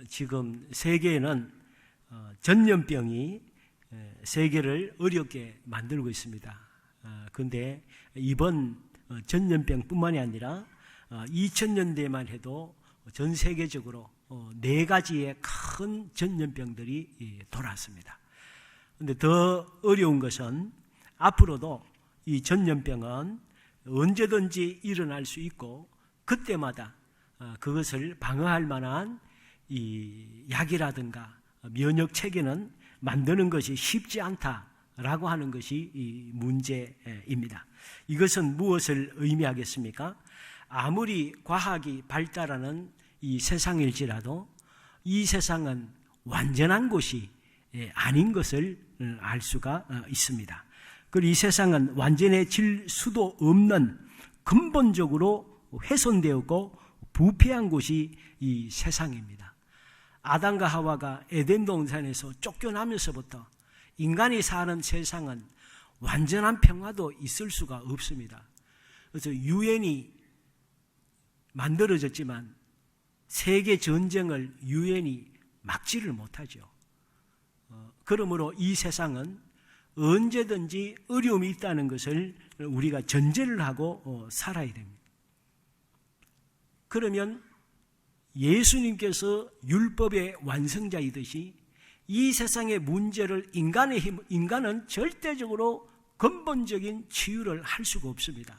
지금 세계에는 전염병이 세계를 어렵게 만들고 있습니다. 그런데 이번 전염병뿐만이 아니라 2000년대만 해도 전 세계적으로 4가지의 큰 전염병들이 돌아왔습니다. 그런데 더 어려운 것은 앞으로도 이 전염병은 언제든지 일어날 수 있고 그때마다 그것을 방어할 만한 이 약이라든가 면역 체계는 만드는 것이 쉽지 않다라고 하는 것이 이 문제입니다. 이것은 무엇을 의미하겠습니까? 아무리 과학이 발달하는 이 세상일지라도 이 세상은 완전한 곳이 아닌 것을 알 수가 있습니다. 그리고 이 세상은 완전해질 수도 없는 근본적으로 훼손되었고 부패한 곳이 이 세상입니다. 아담과 하와가 에덴 동산에서 쫓겨나면서부터 인간이 사는 세상은 완전한 평화도 있을 수가 없습니다. 그래서 유엔이 만들어졌지만 세계 전쟁을 유엔이 막지를 못하죠. 그러므로 이 세상은 언제든지 어려움이 있다는 것을 우리가 전제를 하고 살아야 됩니다. 그러면 예수님께서 율법의 완성자이듯이 이 세상의 문제를 인간은 절대적으로 근본적인 치유를 할 수가 없습니다.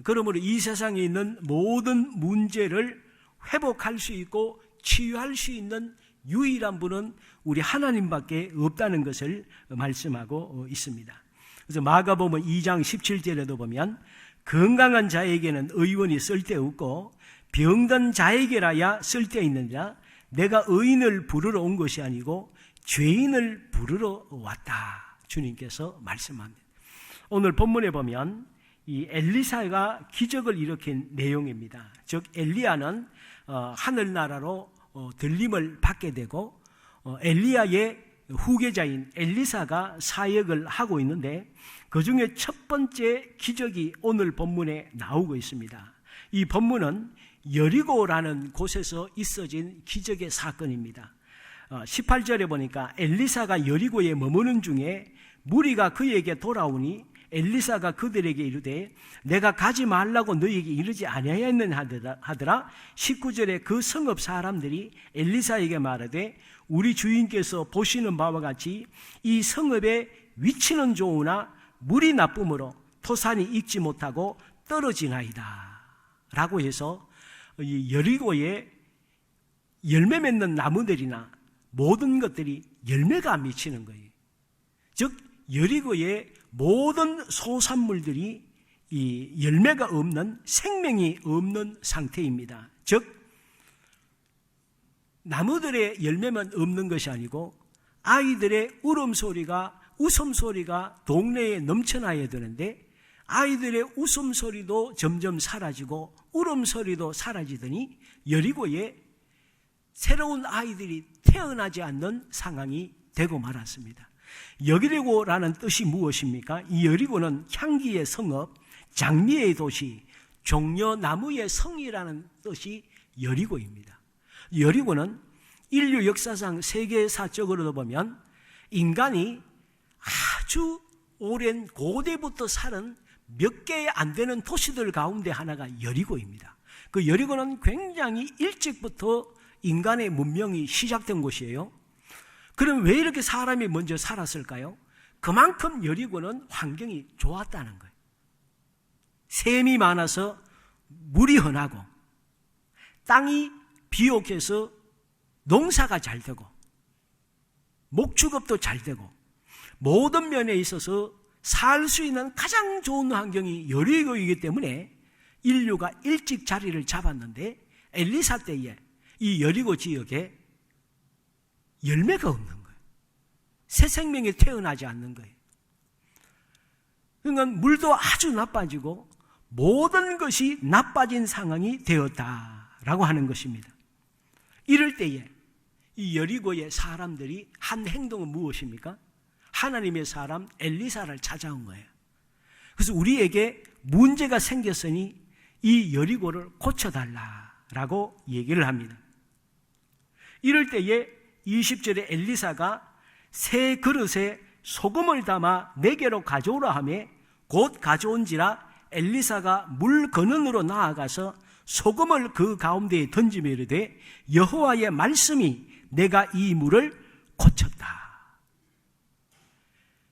그러므로 이 세상에 있는 모든 문제를 회복할 수 있고 치유할 수 있는 유일한 분은 우리 하나님밖에 없다는 것을 말씀하고 있습니다. 그래서 마가복음 2장 17절에도 보면 건강한 자에게는 의원이 쓸데없고 병든 자에게라야 쓸데있느니라. 내가 의인을 부르러 온 것이 아니고 죄인을 부르러 왔다. 주님께서 말씀합니다. 오늘 본문에 보면 이 엘리사가 기적을 일으킨 내용입니다. 즉 엘리야는 하늘나라로 들림을 받게 되고 엘리야의 후계자인 엘리사가 사역을 하고 있는데 그 중에 첫 번째 기적이 오늘 본문에 나오고 있습니다. 이 본문은 여리고라는 곳에서 있어진 기적의 사건입니다. 18절에 보니까 엘리사가 여리고에 머무는 중에 무리가 그에게 돌아오니 엘리사가 그들에게 이르되 내가 가지 말라고 너희에게 이르지 아니하였느냐 하더라. 19절에 그 성읍 사람들이 엘리사에게 말하되 우리 주인께서 보시는 바와 같이 이 성읍의 위치는 좋으나 물이 나쁨으로 토산이 익지 못하고 떨어지나이다 라고 해서 이 여리고에 열매 맺는 나무들이나 모든 것들이 열매가 안 미치는 거예요. 즉 여리고의 모든 소산물들이 이 열매가 없는 생명이 없는 상태입니다. 즉 나무들의 열매만 없는 것이 아니고 아이들의 웃음소리가 동네에 넘쳐나야 되는데 아이들의 웃음소리도 점점 사라지고 울음소리도 사라지더니 여리고에 새로운 아이들이 태어나지 않는 상황이 되고 말았습니다. 여리고라는 뜻이 무엇입니까? 이 여리고는 향기의 성읍, 장미의 도시, 종려나무의 성이라는 뜻이 여리고입니다. 여리고는 인류 역사상 세계사적으로도 보면 인간이 아주 오랜 고대부터 살은 몇 개 안 되는 도시들 가운데 하나가 여리고입니다. 그 여리고는 굉장히 일찍부터 인간의 문명이 시작된 곳이에요. 그럼 왜 이렇게 사람이 먼저 살았을까요? 그만큼 여리고는 환경이 좋았다는 거예요. 샘이 많아서 물이 흔하고 땅이 비옥해서 농사가 잘 되고 목축업도 잘 되고 모든 면에 있어서 살 수 있는 가장 좋은 환경이 여리고이기 때문에 인류가 일찍 자리를 잡았는데 엘리사 때에 이 여리고 지역에 열매가 없는 거예요. 새 생명이 태어나지 않는 거예요. 그러니까 물도 아주 나빠지고 모든 것이 나빠진 상황이 되었다라고 하는 것입니다. 이럴 때에 이 여리고의 사람들이 한 행동은 무엇입니까? 하나님의 사람 엘리사를 찾아온 거예요. 그래서 우리에게 문제가 생겼으니 이 여리고를 고쳐달라라고 얘기를 합니다. 이럴 때에 20절에 엘리사가 새 그릇에 소금을 담아 내게로 가져오라 하며 곧 가져온지라 엘리사가 물 근원으로 나아가서 소금을 그 가운데에 던지며 이르되 여호와의 말씀이 내가 이 물을 고쳤다.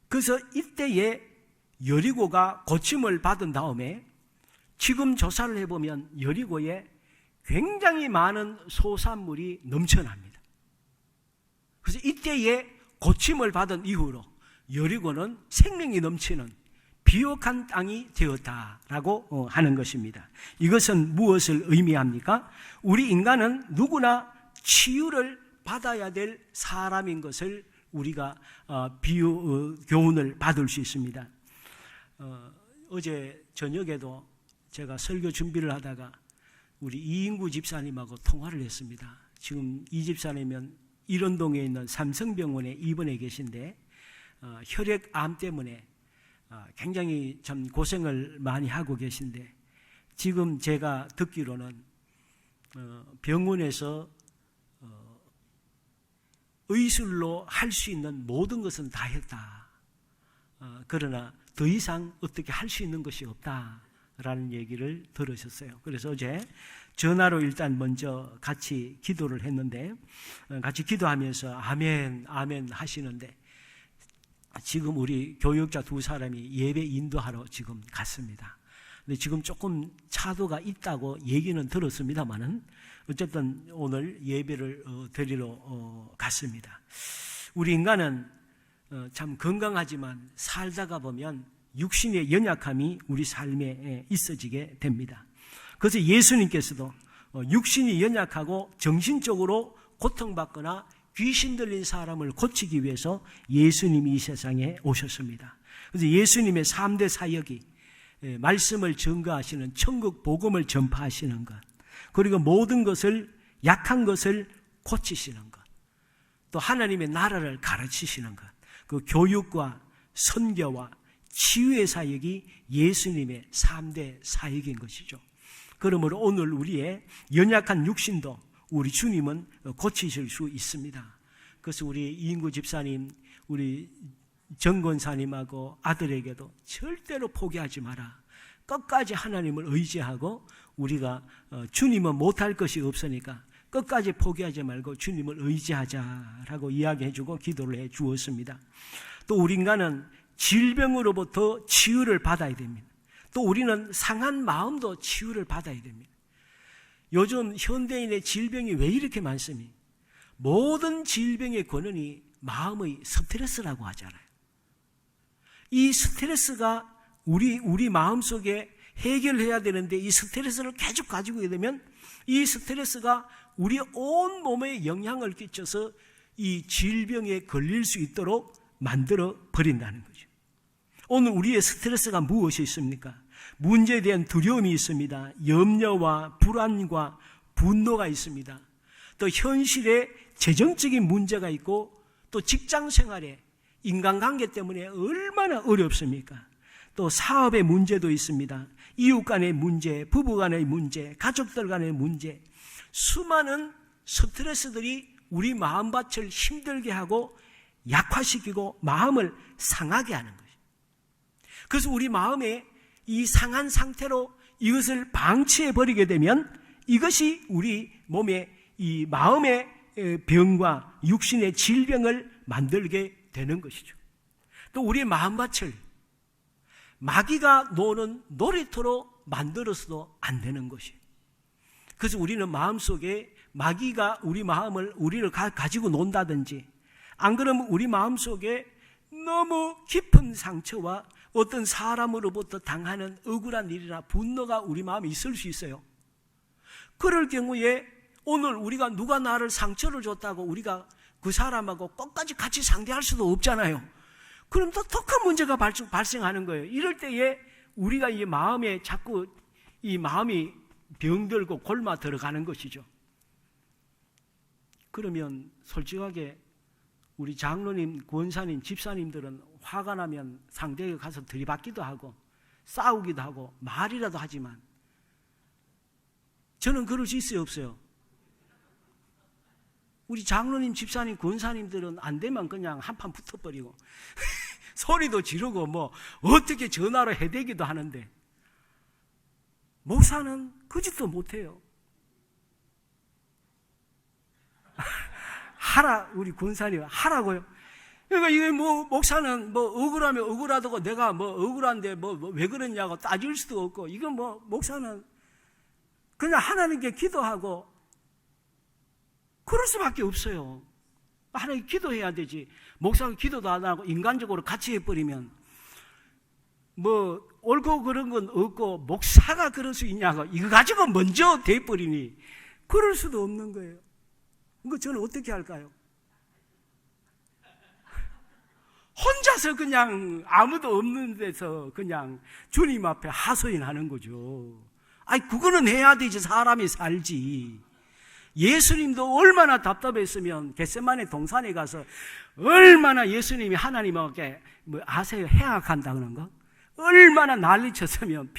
그래서 이때에 여리고가 고침을 받은 다음에 지금 조사를 해보면 여리고에 굉장히 많은 소산물이 넘쳐납니다. 그래서 이때에 고침을 받은 이후로 여리고는 생명이 넘치는 비옥한 땅이 되었다라고 하는 것입니다. 이것은 무엇을 의미합니까? 우리 인간은 누구나 치유를 받아야 될 사람인 것을 우리가 교훈을 받을 수 있습니다. 어제 저녁에도 제가 설교 준비를 하다가 우리 이인구 집사님하고 통화를 했습니다. 지금 이 집사님은 일원동에 있는 삼성병원에 입원해 계신데 혈액암 때문에 굉장히 참 고생을 많이 하고 계신데 지금 제가 듣기로는 병원에서 의술로 할 수 있는 모든 것은 다 했다. 그러나 더 이상 어떻게 할 수 있는 것이 없다라는 얘기를 들으셨어요. 그래서 어제 전화로 일단 먼저 같이 기도를 했는데 같이 기도하면서 아멘 아멘 하시는데 지금 우리 교육자 두 사람이 예배 인도하러 지금 갔습니다. 근데 지금 조금 차도가 얘기는 들었습니다만은 어쨌든 오늘 예배를 드리러 갔습니다. 우리 인간은 참 건강하지만 살다가 보면 육신의 연약함이 우리 삶에 있어지게 됩니다. 그래서 예수님께서도 육신이 연약하고 정신적으로 고통받거나 귀신 들린 사람을 고치기 위해서 예수님이 이 세상에 오셨습니다. 그래서 예수님의 3대 사역이 말씀을 증거하시는 천국 복음을 전파하시는 것, 그리고 모든 것을 약한 것을 고치시는 것, 또 하나님의 나라를 가르치시는 것, 그 교육과 선교와 치유의 사역이 예수님의 3대 사역인 것이죠. 그러므로 오늘 우리의 연약한 육신도 우리 주님은 고치실 수 있습니다. 그래서 우리 이인구 집사님, 우리 정권사님하고 아들에게도 절대로 포기하지 마라. 끝까지 하나님을 의지하고 우리가 주님은 못할 것이 없으니까 끝까지 포기하지 말고 주님을 의지하자라고 이야기해주고 기도를 해 주었습니다. 또 우리 인간은 질병으로부터 치유를 받아야 됩니다. 또 우리는 상한 마음도 치유를 받아야 됩니다. 요즘 현대인의 질병이 왜 이렇게 많습니까? 모든 질병의 근원이 마음의 스트레스라고 하잖아요. 이 스트레스가 우리 마음속에 해결해야 되는데 이 스트레스를 계속 가지고 되면 이 스트레스가 우리 온 몸에 영향을 끼쳐서 이 질병에 걸릴 수 있도록 만들어 버린다는 거죠. 오늘 우리의 스트레스가 무엇이 있습니까? 문제에 대한 두려움이 있습니다. 염려와 불안과 분노가 있습니다. 또 현실에 재정적인 문제가 있고 또 직장 생활에 인간관계 때문에 얼마나 어렵습니까? 또 사업의 문제도 있습니다. 이웃 간의 문제, 부부 간의 문제, 가족들 간의 문제, 수많은 스트레스들이 우리 마음밭을 힘들게 하고 약화시키고 마음을 상하게 하는 거죠. 그래서 우리 마음에 이 상한 상태로 이것을 방치해버리게 되면 이것이 우리 몸에 이 마음의 병과 육신의 질병을 만들게 되는 것이죠. 또 우리의 마음밭을 마귀가 노는 놀이터로 만들어서도 안 되는 것이. 그래서 우리는 마음속에 마귀가 우리를 가지고 논다든지 안 그러면 우리 마음속에 너무 깊은 상처와 어떤 사람으로부터 당하는 억울한 일이나 분노가 우리 마음에 있을 수 있어요. 그럴 경우에 오늘 우리가 누가 나를 상처를 줬다고 우리가 그 사람하고 끝까지 같이 상대할 수도 없잖아요. 그럼 또 더 큰 문제가 발생하는 거예요. 이럴 때에 우리가 이 마음에 자꾸 이 마음이 병들고 골마 들어가는 것이죠. 그러면 솔직하게 우리 장로님, 권사님, 집사님들은 화가 나면 상대에 가서 들이받기도 하고 싸우기도 하고 말이라도 하지만 저는 그럴 수 있어요, 없어요? 우리 장로님, 집사님, 권사님들은 안 되면 그냥 한판 붙어버리고 소리도 지르고 뭐 어떻게 전화로 해대기도 하는데, 목사는 그 짓도 못해요. 하라, 우리 권사님 하라고요. 그러니까 이게 뭐 목사는 뭐 억울하면 억울하다고 내가 뭐 억울한데 뭐 왜 그러냐고 따질 수도 없고, 이건 뭐 목사는 그냥 하나님께 기도하고 그럴 수밖에 없어요. 하나님 기도해야 되지. 목사가 기도도 안 하고 인간적으로 같이 해버리면 뭐 옳고 그런 건 없고 목사가 그럴 수 있냐고 이거 가지고 먼저 돼버리니 그럴 수도 없는 거예요. 그러니까 저는 어떻게 할까요? 혼자서 그냥 아무도 없는 데서 그냥 주님 앞에 하소연하는 거죠. 아니 그거는 해야 되지. 사람이 살지. 예수님도 얼마나 답답했으면 겟세마네 동산에 가서 얼마나 예수님이 하나님께 뭐 아세요? 해악한다는 거? 얼마나 난리쳤으면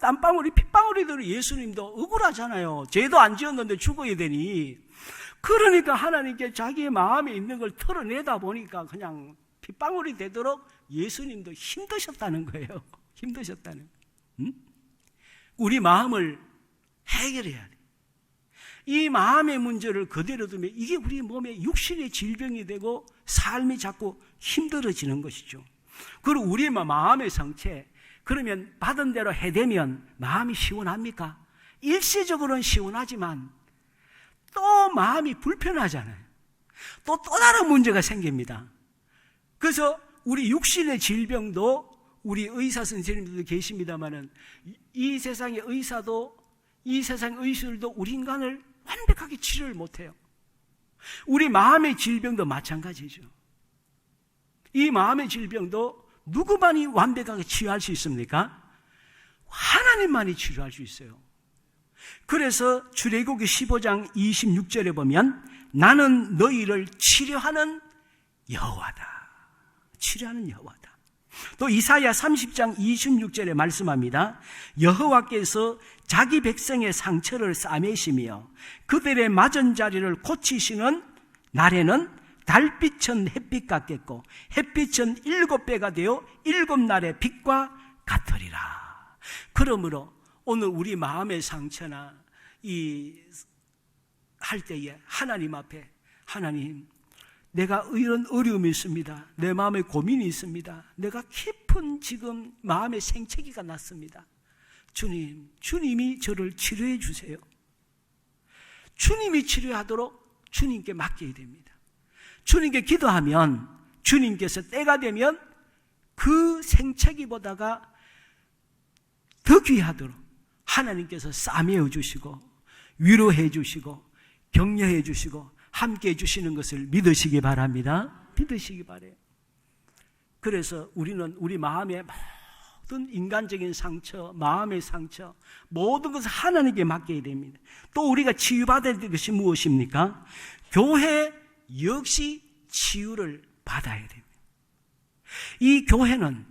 땀방울이 핏방울이들 예수님도 억울하잖아요. 죄도 안 지었는데 죽어야 되니. 그러니까 하나님께 자기의 마음에 있는 걸 털어내다 보니까 그냥 핏방울이 되도록 예수님도 힘드셨다는 거예요. 힘드셨다는. 응? 우리 마음을 해결해야 돼. 이 마음의 문제를 그대로 두면 이게 우리 몸에 육신의 질병이 되고 삶이 자꾸 힘들어지는 것이죠. 그리고 우리 마음의 상태, 그러면 받은 대로 해대면 마음이 시원합니까? 일시적으로는 시원하지만 또 마음이 불편하잖아요. 또 다른 문제가 생깁니다. 그래서 우리 육신의 질병도 우리 의사 선생님들도 계십니다만은 이 세상의 의사도 이 세상의 의술도 우리 인간을 완벽하게 치료를 못해요. 우리 마음의 질병도 마찬가지죠. 이 마음의 질병도 누구만이 완벽하게 치유할 수 있습니까? 하나님만이 치료할 수 있어요. 그래서 출애굽기 15장 26절에 보면 나는 너희를 치료하는 여호와다. 치료하는 여호와다. 또 이사야 30장 26절에 말씀합니다. 여호와께서 자기 백성의 상처를 싸매시며 그들의 맞은 자리를 고치시는 날에는 달빛은 햇빛 같겠고 햇빛은 7배가 되어 7날의 빛과 같으리라. 그러므로 오늘 우리 마음의 상처나 할 때에 하나님 앞에, 하나님 내가 이런 어려움이 있습니다. 내 마음에 고민이 있습니다. 내가 깊은 지금 마음의 생채기가 났습니다. 주님, 주님이 저를 치료해 주세요. 주님이 치료하도록 주님께 맡겨야 됩니다. 주님께 기도하면 주님께서 때가 되면 그 생채기보다가 더 귀하도록 하나님께서 싸매어 주시고 위로해 주시고 격려해 주시고 함께 해주시는 것을 믿으시기 바랍니다. 믿으시기 바래요. 그래서 우리는 우리 마음의 모든 인간적인 상처, 마음의 상처, 모든 것을 하나님께 맡겨야 됩니다. 또 우리가 치유받아야 될 것이 무엇입니까? 교회 역시 치유를 받아야 됩니다. 이 교회는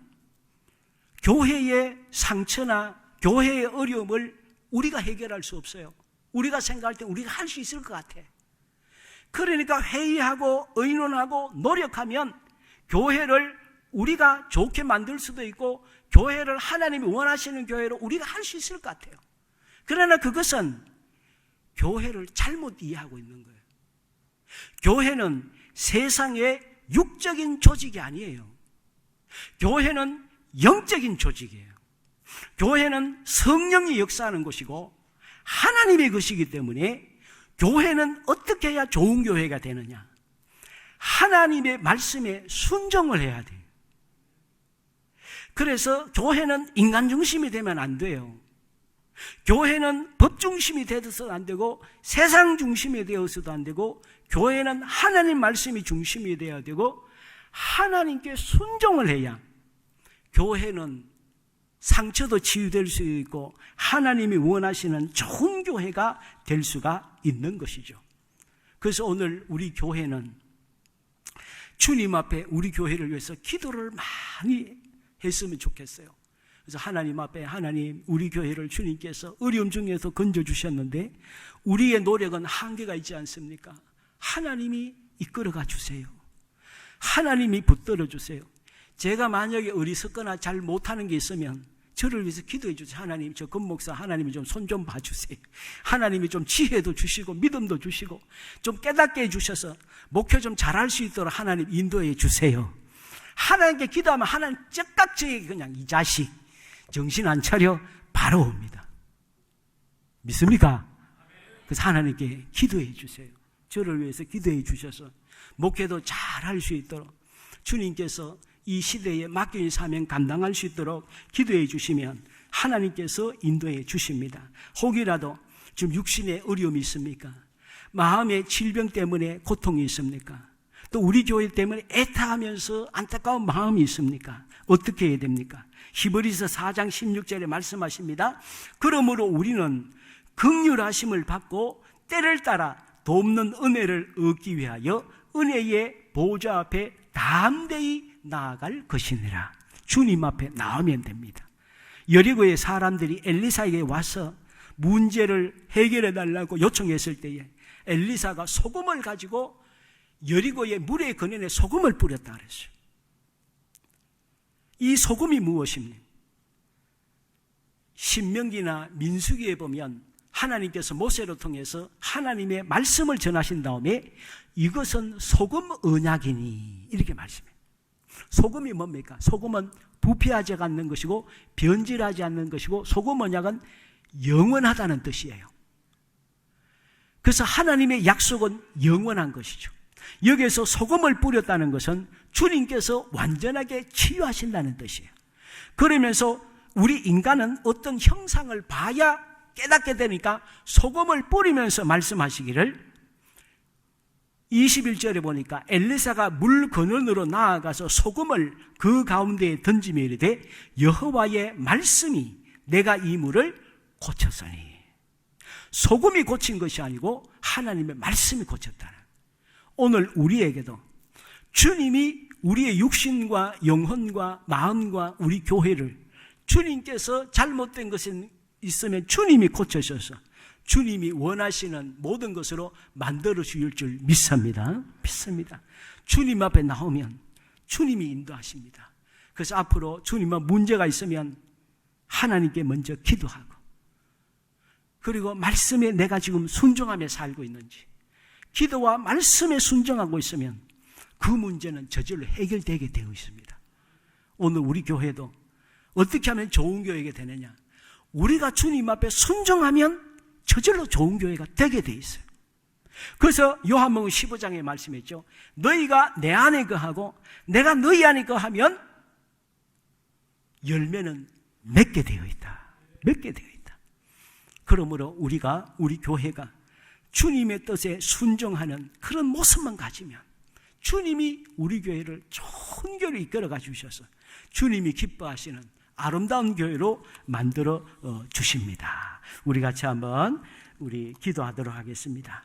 교회의 상처나 교회의 어려움을 우리가 해결할 수 없어요. 우리가 생각할 때 우리가 할 수 있을 것 같아. 그러니까 회의하고 의논하고 노력하면 교회를 우리가 좋게 만들 수도 있고 교회를 하나님이 원하시는 교회로 우리가 할 수 있을 것 같아요. 그러나 그것은 교회를 잘못 이해하고 있는 거예요. 교회는 세상의 육적인 조직이 아니에요. 교회는 영적인 조직이에요. 교회는 성령이 역사하는 곳이고 하나님의 것이기 때문에 교회는 어떻게 해야 좋은 교회가 되느냐? 하나님의 말씀에 순종을 해야 돼요. 그래서 교회는 인간 중심이 되면 안 돼요. 교회는 법 중심이 되어서도 안 되고 세상 중심이 되어서도 안 되고 교회는 하나님 말씀이 중심이 되어야 되고 하나님께 순종을 해야 교회는 상처도 치유될 수 있고 하나님이 원하시는 좋은 교회가 될 수가 있는 것이죠. 그래서 오늘 우리 교회는 주님 앞에 우리 교회를 위해서 기도를 많이 했으면 좋겠어요. 그래서 하나님 앞에, 하나님 우리 교회를 주님께서 어려움 중에서 건져주셨는데 우리의 노력은 한계가 있지 않습니까? 하나님이 이끌어가 주세요. 하나님이 붙들어 주세요. 제가 만약에 어리석거나 잘 못하는 게 있으면 저를 위해서 기도해 주세요. 하나님, 저 금목사 하나님이 좀 손 좀 봐주세요. 하나님이 좀 지혜도 주시고 믿음도 주시고 좀 깨닫게 해주셔서 목회 좀 잘할 수 있도록 하나님 인도해 주세요. 하나님께 기도하면 하나님 쩍깍지 그냥 이 자식 정신 안 차려 바로 옵니다. 믿습니까? 그래서 하나님께 기도해 주세요. 저를 위해서 기도해 주셔서 목회도 잘할 수 있도록 주님께서 이 시대에 맡겨진 사명 감당할 수 있도록 기도해 주시면 하나님께서 인도해 주십니다. 혹이라도 지금 육신에 어려움이 있습니까? 마음의 질병 때문에 고통이 있습니까? 또 우리 교회 때문에 애타하면서 안타까운 마음이 있습니까? 어떻게 해야 됩니까? 히브리서 4장 16절에 말씀하십니다. 그러므로 우리는 긍휼하심을 받고 때를 따라 돕는 은혜를 얻기 위하여 은혜의 보좌 앞에 담대히 나아갈 것이니라. 주님 앞에 나오면 됩니다. 여리고의 사람들이 엘리사에게 와서 문제를 해결해 달라고 요청했을 때에 엘리사가 소금을 가지고 여리고의 물의 근원에 소금을 뿌렸다 그랬어요. 이 소금이 무엇입니까? 신명기나 민수기에 보면 하나님께서 모세를 통해서 하나님의 말씀을 전하신 다음에 이것은 소금 언약이니 이렇게 말씀해요. 소금이 뭡니까? 소금은 부패하지 않는 것이고 변질하지 않는 것이고 소금 언약은 영원하다는 뜻이에요. 그래서 하나님의 약속은 영원한 것이죠. 여기에서 소금을 뿌렸다는 것은 주님께서 완전하게 치유하신다는 뜻이에요. 그러면서 우리 인간은 어떤 형상을 봐야 깨닫게 되니까 소금을 뿌리면서 말씀하시기를 21절에 보니까 엘리사가 물 근원으로 나아가서 소금을 그 가운데에 던지며 이르되 여호와의 말씀이 내가 이 물을 고쳤으니. 소금이 고친 것이 아니고 하나님의 말씀이 고쳤다는. 오늘 우리에게도 주님이 우리의 육신과 영혼과 마음과 우리 교회를 주님께서 잘못된 것이 있으면 주님이 고쳐셔서 주님이 원하시는 모든 것으로 만들어 주실 줄 믿습니다. 주님 앞에 나오면 주님이 인도하십니다. 그래서 앞으로 주님과 문제가 있으면 하나님께 먼저 기도하고, 그리고 말씀에 내가 지금 순종하며 살고 있는지, 기도와 말씀에 순종하고 있으면 그 문제는 저절로 해결되게 되어 있습니다. 오늘 우리 교회도 어떻게 하면 좋은 교회가 되느냐? 우리가 주님 앞에 순종하면 저절로 좋은 교회가 되게 돼 있어요. 그래서 요한복음 15장에 말씀했죠. 너희가 내 안에 거하고 내가 너희 안에 거하면 열매는 맺게 되어 있다. 맺게 되어 있다. 그러므로 우리가, 우리 교회가 주님의 뜻에 순종하는 그런 모습만 가지면 주님이 우리 교회를 좋은 교회로 이끌어가 주셔서 주님이 기뻐하시는 아름다운 교회로 만들어 주십니다. 우리 같이 한번 기도하도록 하겠습니다.